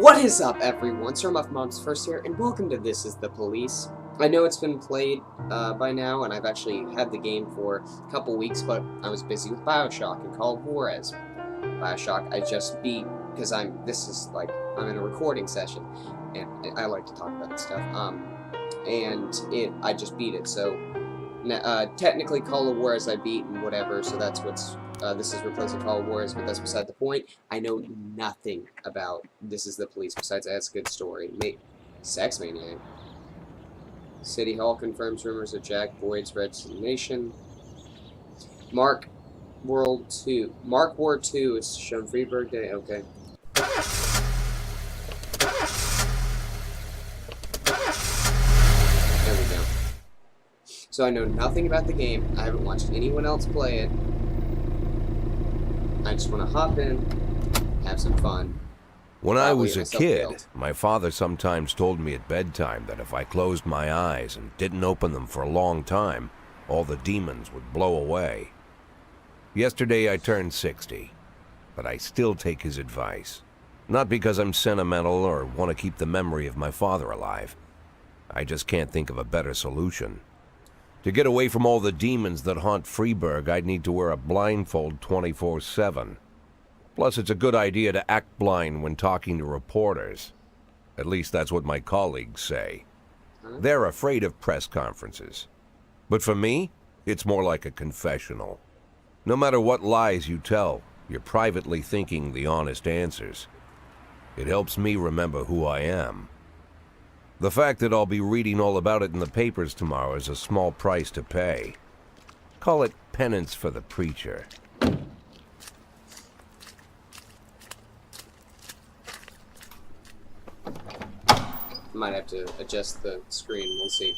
What is up, everyone? Sir Muff Mom's first here, and welcome to This Is the Police. I know it's been played by now, and I've actually had the game for a couple weeks, but I was busy with Bioshock and Call of Juarez. Bioshock I just beat, because I'm in a recording session, and I like to talk about this stuff, I just beat it, so, technically Call of Juarez I beat and whatever, so that's what's this is replacing Call of Juarez, but that's beside the point. I know nothing about This Is the Police, besides that's a good story. Sex Maniac. City Hall confirms rumors of Jack Boyd's resignation. Mark World 2. Mark War 2 is shown Freeburg Day. Okay. There we go. So I know nothing about the game. I haven't watched anyone else play it. I just want to hop in, have some fun. When I was a kid, my father sometimes told me at bedtime that if I closed my eyes and didn't open them for a long time, all the demons would blow away. Yesterday I turned 60, but I still take his advice. Not because I'm sentimental or want to keep the memory of my father alive. I just can't think of a better solution. To get away from all the demons that haunt Freeburg, I'd need to wear a blindfold 24/7. Plus, it's a good idea to act blind when talking to reporters. At least that's what my colleagues say. They're afraid of press conferences. But for me, it's more like a confessional. No matter what lies you tell, you're privately thinking the honest answers. It helps me remember who I am. The fact that I'll be reading all about it in the papers tomorrow is a small price to pay. Call it penance for the preacher. Might have to adjust the screen, we'll see.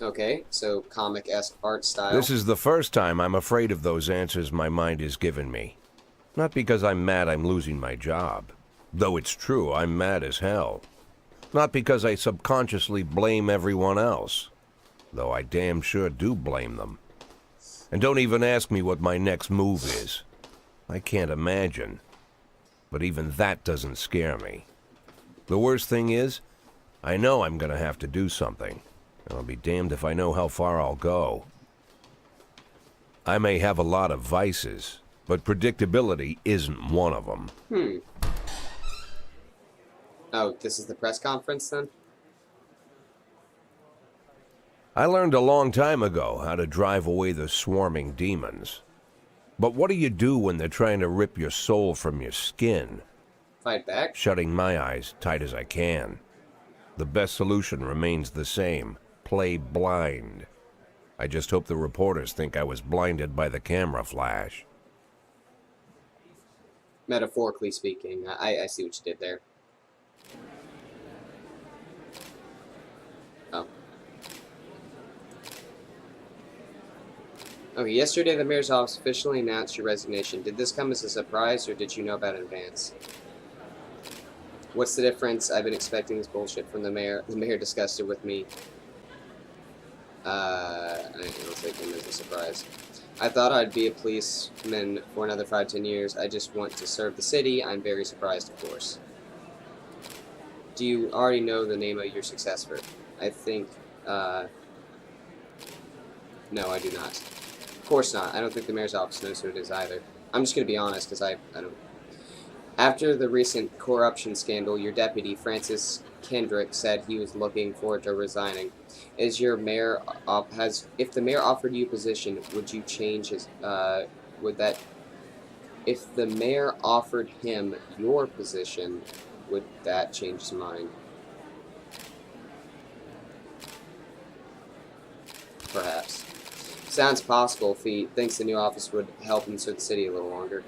Okay, so comic-esque art style. This is the first time I'm afraid of those answers my mind has given me. Not because I'm mad I'm losing my job. Though it's true, I'm mad as hell. Not because I subconsciously blame everyone else. Though I damn sure do blame them. And don't even ask me what my next move is. I can't imagine. But even that doesn't scare me. The worst thing is, I know I'm gonna have to do something. I'll be damned if I know how far I'll go. I may have a lot of vices, but predictability isn't one of them. Oh, this is the press conference then? I learned a long time ago how to drive away the swarming demons. But what do you do when they're trying to rip your soul from your skin? Fight back? Shutting my eyes tight as I can. The best solution remains the same. Play blind. I just hope the reporters think I was blinded by the camera flash. Metaphorically speaking, I see what you did there. Oh. Okay, yesterday the mayor's office officially announced your resignation. Did this come as a surprise, or did you know about it in advance? What's the difference? I've been expecting this bullshit from the mayor. The mayor discussed it with me. I don't take him as a surprise. I thought I'd be a policeman for another 5-10 years. I just want to serve the city. I'm very surprised, of course. Do you already know the name of your successor? I think, no, I do not. Of course not. I don't think the mayor's office knows who it is either. I'm just going to be honest, because I don't. After the recent corruption scandal, your deputy, Francis Kendrick, said he was looking forward to resigning. If the mayor offered you a position, would you change his, if the mayor offered him your position, would that change his mind? Perhaps. Sounds possible if he thinks the new office would help him serve the city a little longer.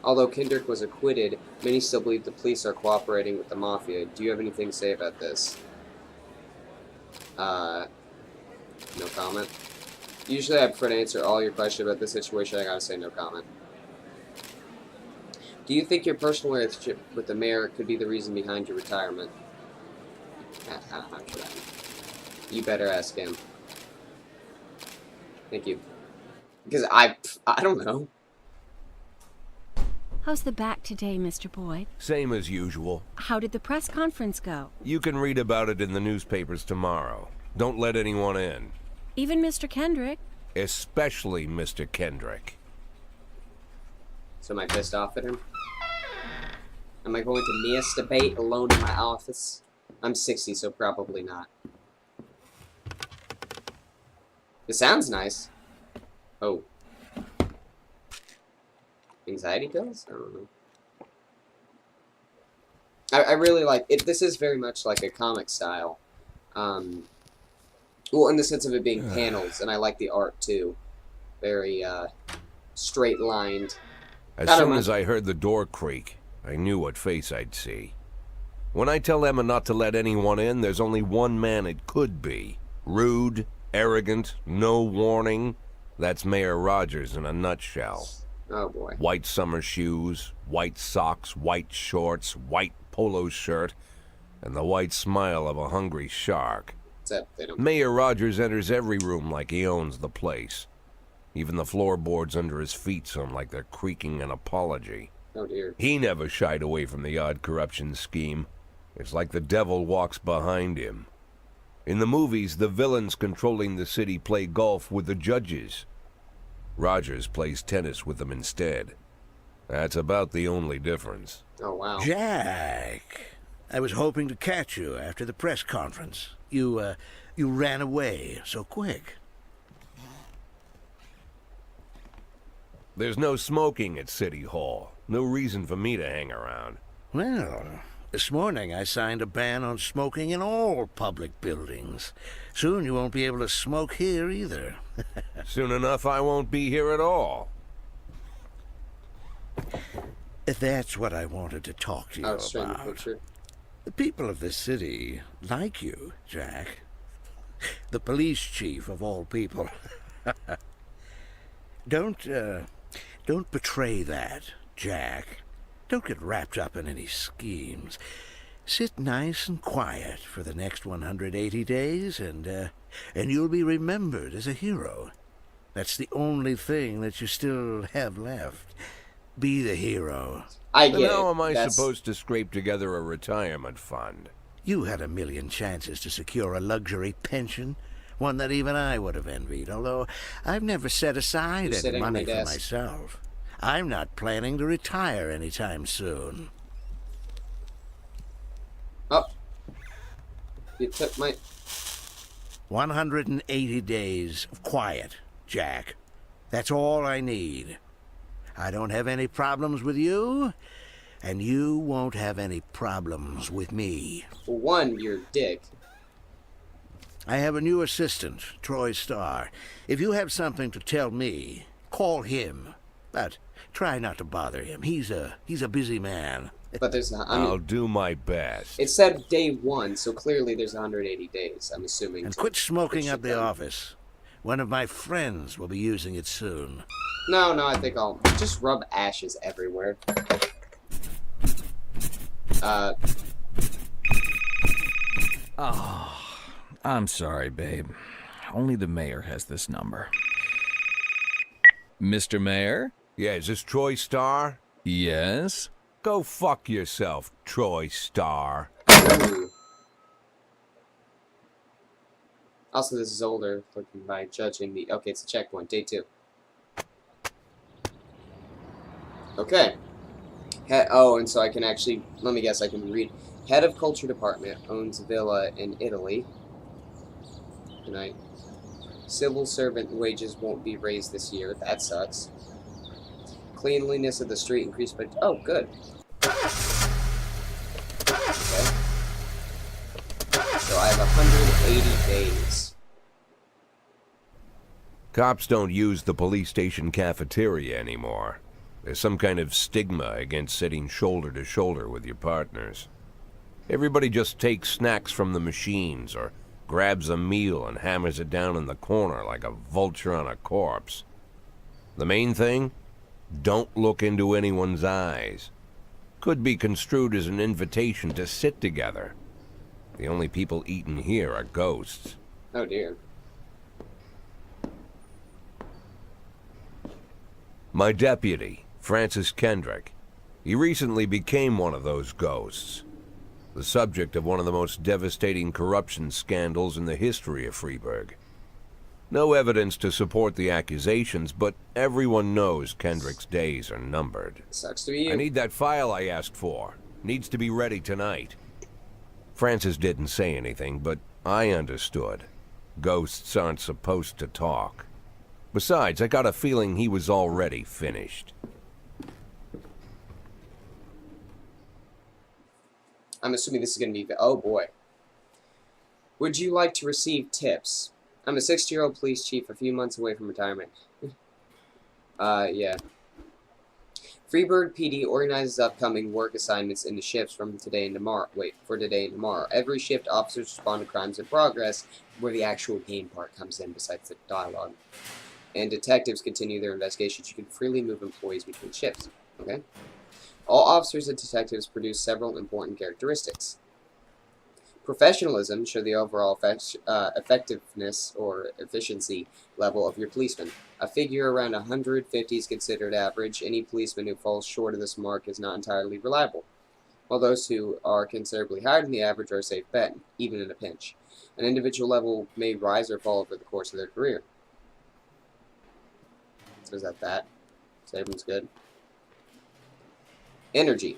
Although Kendrick was acquitted, many still believe the police are cooperating with the Mafia. Do you have anything to say about this? No comment. Usually I prefer to answer all your questions about this situation. I gotta say no comment. Do you think your personal relationship with the mayor could be the reason behind your retirement? How should I? You better ask him. Thank you. Because I don't know. How's the back today, Mr. Boyd? Same as usual. How did the press conference go? You can read about it in the newspapers tomorrow. Don't let anyone in. Even Mr. Kendrick? Especially Mr. Kendrick. So am I pissed off at him? Am I going to miss debate alone in my office? I'm 60, so probably not. It sounds nice. Oh. Anxiety pills? I don't know. I really like it. This is very much like a comic style. Well, in the sense of it being panels, and I like the art too. Very straight-lined. As soon as I heard the door creak, I knew what face I'd see. When I tell Emma not to let anyone in, there's only one man it could be. Rude, arrogant, no warning. That's Mayor Rogers in a nutshell. Oh boy. White summer shoes, white socks, white shorts, white polo shirt, and the white smile of a hungry shark. Mayor Rogers enters every room like he owns the place. Even the floorboards under his feet sound like they're creaking an apology. Oh dear. He never shied away from the odd corruption scheme. It's like the devil walks behind him. In the movies, the villains controlling the city play golf with the judges. Rogers plays tennis with them instead. That's about the only difference. Oh, wow. Jack, I was hoping to catch you after the press conference. You ran away so quick. There's no smoking at City Hall. No reason for me to hang around. Well, this morning I signed a ban on smoking in all public buildings. Soon you won't be able to smoke here either. Soon enough I won't be here at all. That's what I wanted to talk to you about. The people of this city like you, Jack. The police chief of all people. Don't betray that, Jack. Don't get wrapped up in any schemes. Sit nice and quiet for the next 180 days, and you'll be remembered as a hero. That's the only thing that you still have left. Be the hero. I get it. How am I supposed to scrape together a retirement fund? You had a million chances to secure a luxury pension, one that even I would have envied, although I've never set aside any money for myself. I'm not planning to retire anytime soon. Oh. You took my... 180 days of quiet, Jack. That's all I need. I don't have any problems with you, and you won't have any problems with me. For one, you're a dick. I have a new assistant, Troy Starr. If you have something to tell me, call him. But try not to bother him. He's a busy man. But there's I'll do my best. It said day 1, so clearly there's 180 days, I'm assuming. And quit smoking up the office. One of my friends will be using it soon. No, I think I'll just rub ashes everywhere. Oh, I'm sorry, babe. Only the mayor has this number. Mr. Mayor? Yeah, is this Troy Starr? Yes? Go fuck yourself, Troy Starr. Ooh. Also, this is older, looking by judging the... Okay, it's a checkpoint. Day 2. Okay. Oh, and so I can actually... Let me guess, I can read. Head of Culture Department owns villa in Italy. Good night. Civil servant wages won't be raised this year. That sucks. Cleanliness of the street increased by... Oh, good. Okay. So I have 180 days. Cops don't use the police station cafeteria anymore. There's some kind of stigma against sitting shoulder to shoulder with your partners. Everybody just takes snacks from the machines or grabs a meal and hammers it down in the corner like a vulture on a corpse. The main thing? Don't look into anyone's eyes. Could be construed as an invitation to sit together. The only people eating here are ghosts. Oh dear. My deputy, Francis Kendrick. He recently became one of those ghosts, the subject of one of the most devastating corruption scandals in the history of Freeburg. No evidence to support the accusations, but everyone knows Kendrick's days are numbered. Sucks to be you. I need that file I asked for. Needs to be ready tonight. Francis didn't say anything, but I understood. Ghosts aren't supposed to talk. Besides, I got a feeling he was already finished. I'm assuming this is going to be... Oh, boy. Would you like to receive tips? I'm a 60-year-old police chief a few months away from retirement. Yeah. Freeburg PD organizes upcoming work assignments into shifts from today and tomorrow. Wait, for today and tomorrow. Every shift, officers respond to crimes in progress, where the actual game part comes in besides the dialogue. And detectives continue their investigations. You can freely move employees between shifts. Okay? All officers and detectives produce several important characteristics. Professionalism show the overall effectiveness or efficiency level of your policeman. A figure around 150 is considered average. Any policeman who falls short of this mark is not entirely reliable, while those who are considerably higher than the average are a safe bet, even in a pinch. An individual level may rise or fall over the course of their career. So is that? So everyone's good. Energy.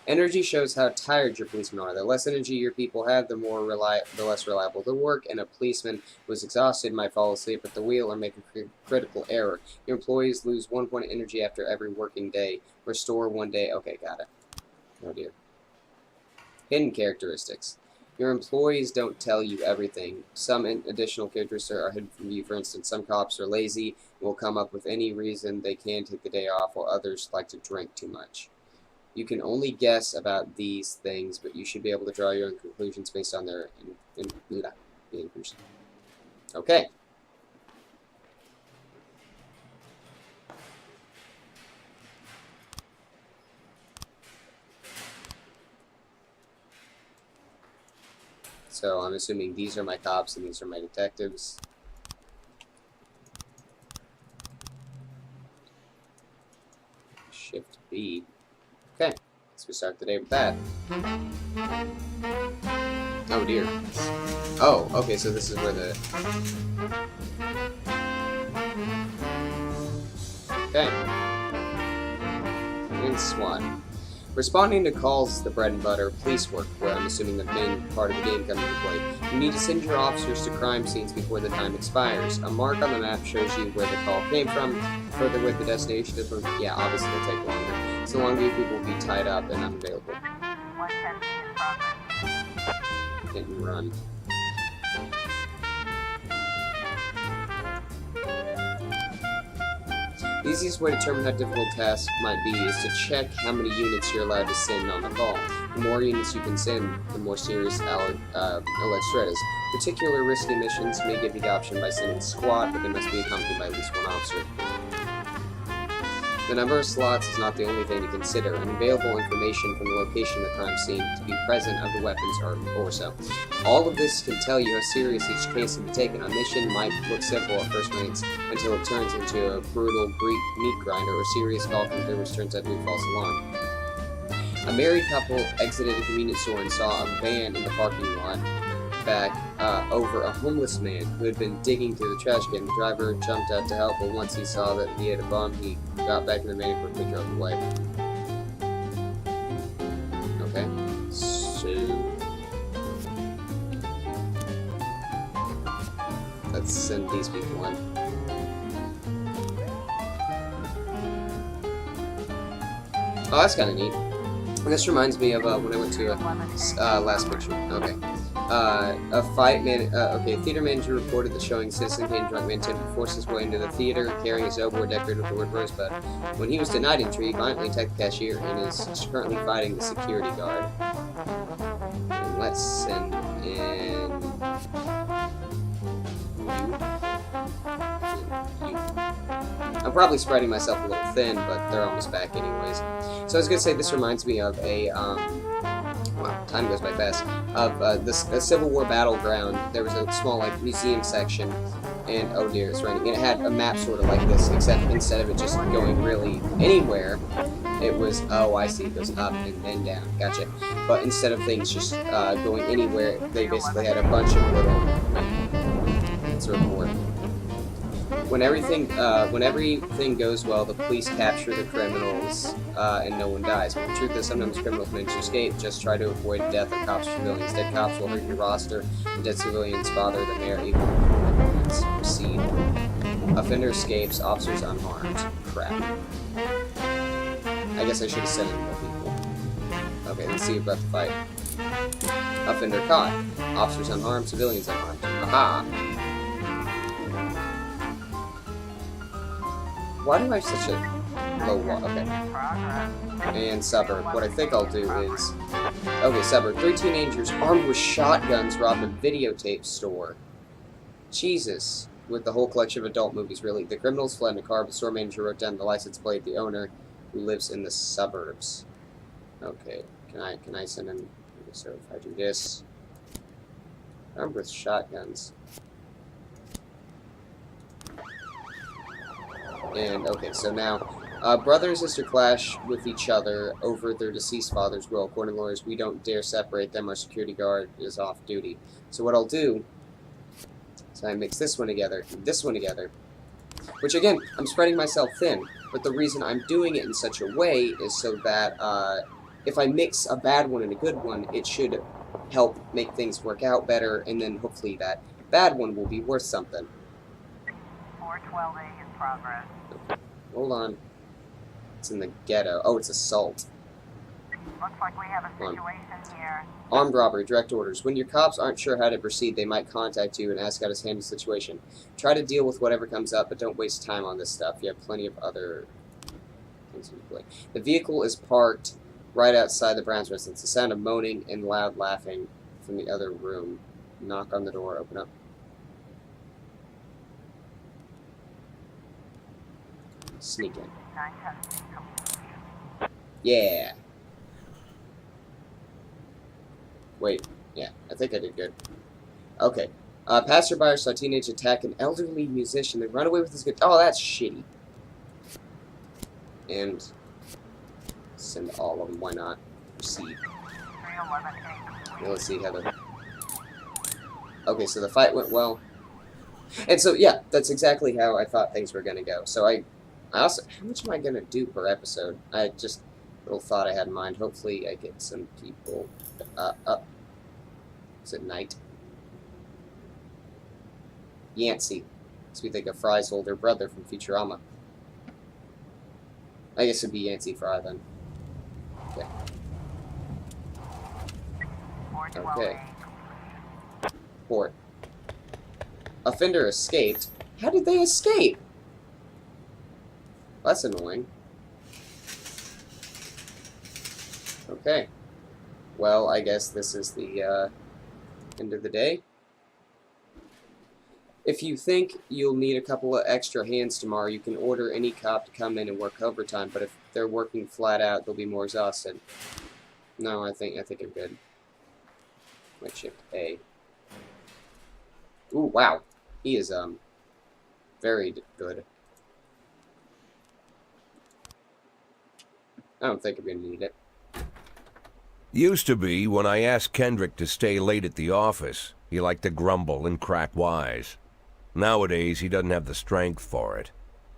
Energy shows how tired your policemen are. The less energy your people have, the less reliable their work, and a policeman who is exhausted might fall asleep at the wheel or make a critical error. Your employees lose 1 point of energy after every working day. Restore 1 day. Okay, got it. Oh dear. Hidden characteristics. Your employees don't tell you everything. Some additional characteristics are hidden from you. For instance, some cops are lazy and will come up with any reason they can take the day off, while others like to drink too much. You can only guess about these things, but you should be able to draw your own conclusions based on their inclusion. Okay. So I'm assuming these are my cops and these are my detectives. Shift B. Okay, let's go start the day with that. Oh dear. Oh, okay, so this is where the... Okay. And SWAT. Responding to calls is the bread and butter of police work, where I'm assuming the main part of the game comes into play. You need to send your officers to crime scenes before the time expires. A mark on the map shows you where the call came from. Further with the destination, yeah, obviously it'll take longer. So longer your people will be tied up and unavailable. Hit and run. The easiest way to determine how difficult a task might be is to check how many units you're allowed to send on the call. The more units you can send, the more serious alleged threat is. Particular risky missions may give you the option by sending a squad, but they must be accompanied by at least 1 officer. The number of slots is not the only thing to consider. Unavailable information from the location of the crime scene to be present of the weapons or so. All of this can tell you how serious each case can be taken. A mission might look simple at first glance until it turns into a brutal meat grinder or serious call from there which turns out to be a false alarm. A married couple exited a convenience store and saw a van in the parking lot back over a homeless man who had been digging through the trash can. The driver jumped out to help, but once he saw that he had a bomb, he got back in the van and quickly drove away. Okay, so let's send these people in. Oh, that's kind of neat. And this reminds me of when I went to last picture. Okay. A theater manager reported that showing Citizen Kane drunk man attempted to force his way into the theater carrying his oboe decorated with the word Rosebud. When he was denied entry, he violently attacked the cashier and is currently fighting the security guard. And let's send in you. I'm probably spreading myself a little thin, but they're almost back anyways. So I was gonna say this reminds me of a wow, time goes by fast. Of a Civil War battleground. There was a small museum section, and oh dear, it's raining. And it had a map sort of like this, except instead of it just going really anywhere, It was, oh, I see, it goes up and then down, gotcha. But instead of things just going anywhere, they basically had a bunch of little, let's report. When everything goes well, the police capture the criminals, and no one dies. But the truth is, sometimes criminals manage to escape. Just try to avoid death of cops or civilians. Dead cops will hurt your roster, and dead civilians bother the mayor even more. Let's proceed. Offender escapes, officers unharmed. Crap. I guess I should have sent in more people. Okay, let's see about the fight. Offender caught. Officers unharmed, civilians unharmed. Aha! Why do I have such a low wall? Okay. And suburb. What I think I'll do is... Okay, suburb. 3 teenagers armed with shotguns robbed a videotape store. Jesus. With the whole collection of adult movies, really. The criminals fled in a car, but the store manager wrote down the license plate of the owner, who lives in the suburbs. Okay. Can I send in... So if I do this... Armed with shotguns. And, okay, so now, brother and sister clash with each other over their deceased father's will. According to lawyers, we don't dare separate them. Our security guard is off duty. So what I'll do is I mix this one together and this one together. Which, again, I'm spreading myself thin. But the reason I'm doing it in such a way is so that, if I mix a bad one and a good one, it should help make things work out better. And then, hopefully, that bad one will be worth something. 412A in progress. Hold on. It's in the ghetto. Oh, it's assault. Looks like we have a situation here. Armed robbery. Direct orders. When your cops aren't sure how to proceed, they might contact you and ask how to handle the situation. Try to deal with whatever comes up, but don't waste time on this stuff. You have plenty of other things to play. The vehicle is parked right outside the Browns residence. The sound of moaning and loud laughing from the other room. Knock on the door. Open up. Sneak in. 910 complete. Yeah. Wait. Yeah, I think I did good. Okay. Passerby saw a teenage attack an elderly musician. They run away with his guitar. Oh, that's shitty. And send all of them. Why not? Proceed. 311A. Now let's see how the... Okay, so the fight went well. And so, yeah, that's exactly how I thought things were going to go. So I also, how much am I going to do per episode? I just, little thought I had in mind. Hopefully I get some people up. Is it night? Yancey. So we think of Fry's older brother from Futurama. I guess it'd be Yancey Fry then. Okay. 412A. Okay. Port. Offender escaped. How did they escape? That's annoying. Okay. Well, I guess this is the end of the day. If you think you'll need a couple of extra hands tomorrow, you can order any cop to come in and work overtime, but if they're working flat out, they'll be more exhausted. No, I think I'm good. Might shift A. Ooh, wow. He is, very good. I don't think I'm gonna need it. Used to be, when I asked Kendrick to stay late at the office, he liked to grumble and crack wise. Nowadays, he doesn't have the strength for it.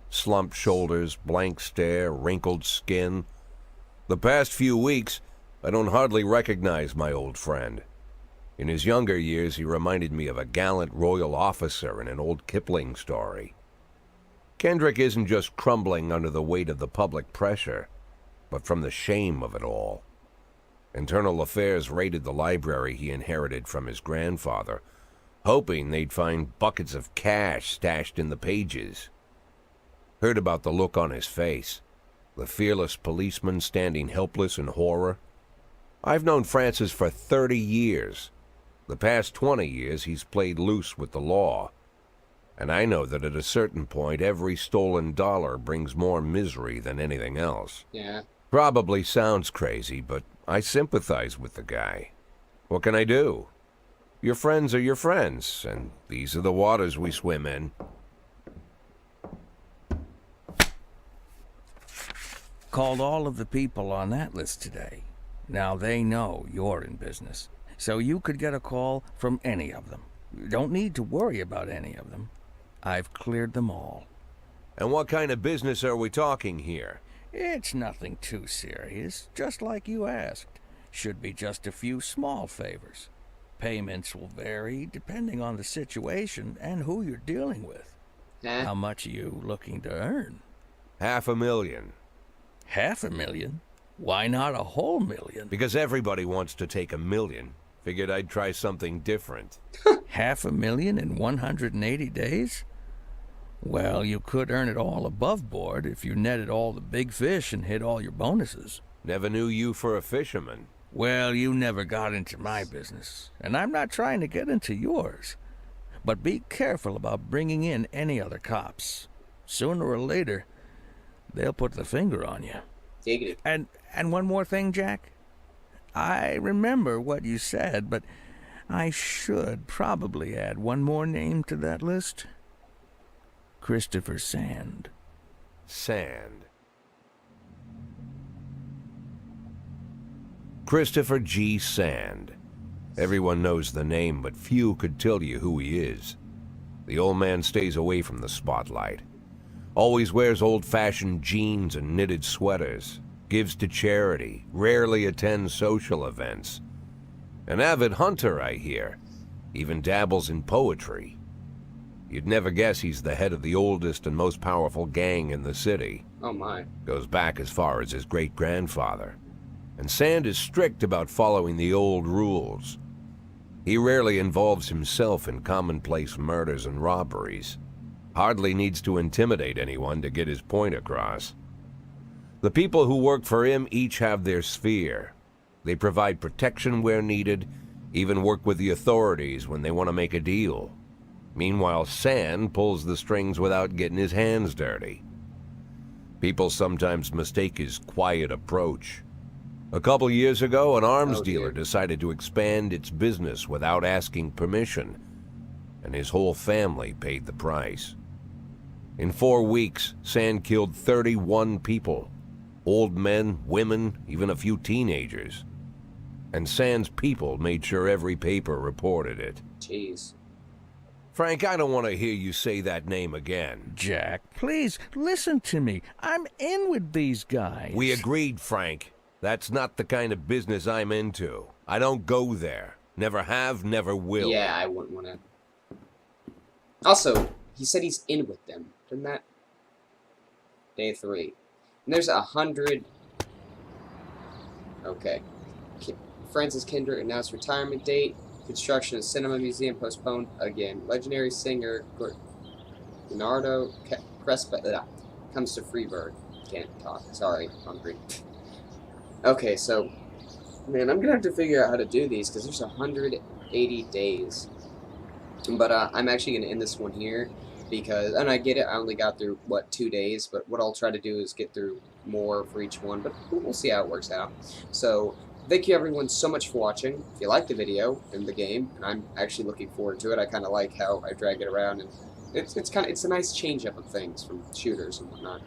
Slumped shoulders, blank stare, wrinkled skin. The past few weeks, I don't hardly recognize my old friend. In his younger years, he reminded me of a gallant royal officer in an old Kipling story. Kendrick isn't just crumbling under the weight of the public pressure, but from the shame of it all. Internal Affairs raided the library he inherited from his grandfather, hoping they'd find buckets of cash stashed in the pages. Heard about the look on his face, the fearless policeman standing helpless in horror. I've known Francis for 30 years. The past 20 years he's played loose with the law. And I know that at a certain point every stolen dollar brings more misery than anything else. Yeah. Probably sounds crazy, but I sympathize with the guy. What can I do? Your friends are your friends, and these are the waters we swim in. Called all of the people on that list today. Now they know you're in business, so you could get a call from any of them. You don't need to worry about any of them. I've cleared them all. And what kind of business are we talking here? It's nothing too serious, just like you asked. Should be just a few small favors. Payments will vary depending on the situation and who you're dealing with. How much are you looking to earn? $500,000. $500,000? Why not a whole million? Because everybody wants to take $1 million. Figured I'd try something different. $500,000 in 180 days? Well, you could earn it all above board if you netted all the big fish and hit all your bonuses. Never knew you for a fisherman. Well, you never got into my business, and I'm not trying to get into yours. But be careful about bringing in any other cops. Sooner or later, they'll put the finger on you. Diggity. And one more thing, Jack. I remember what you said, but I should probably add one more name to that list. Christopher Sand. Sand. Christopher G. Sand. Everyone knows the name, but few could tell you who he is. The old man stays away from the spotlight. Always wears old-fashioned jeans and knitted sweaters. Gives to charity. Rarely attends social events. An avid hunter, I hear. Even dabbles in poetry. You'd never guess he's the head of the oldest and most powerful gang in the city. Oh my. Goes back as far as his great-grandfather. And Sand is strict about following the old rules. He rarely involves himself in commonplace murders and robberies. Hardly needs to intimidate anyone to get his point across. The people who work for him each have their sphere. They provide protection where needed, even work with the authorities when they want to make a deal. Meanwhile, Sand pulls the strings without getting his hands dirty. People sometimes mistake his quiet approach. A couple years ago, an arms dealer decided to expand its business without asking permission, and his whole family paid the price. In 4 weeks, Sand killed 31 people. Old men, women, even a few teenagers. And Sand's people made sure every paper reported it. Jeez. Frank, I don't want to hear you say that name again. Jack, please, listen to me. I'm in with these guys. We agreed, Frank. That's not the kind of business I'm into. I don't go there. Never have, never will. Yeah, I wouldn't want to. Also, he said he's in with them. Didn't that? Day 3. And there's 100. Okay. Francis Kendrick announced retirement date. Construction of Cinema Museum postponed again. Legendary singer Leonardo Crespa comes to Freeburg. Can't talk. Sorry, hungry. Okay, so, man, I'm gonna have to figure out how to do these because there's 180 days. But I'm actually gonna end this one here because, and I get it, I only got through, what, 2 days, but what I'll try to do is get through more for each one, but we'll see how it works out. So, thank you everyone so much for watching. If you liked the video and the game, and I'm actually looking forward to it, I kind of like how I drag it around, and it's a nice change up of things from shooters and whatnot.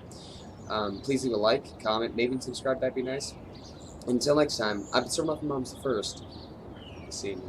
Please leave a like, comment, maybe subscribe, that'd be nice. Until next time, I've been Sir Muffin Mom's the First. See you.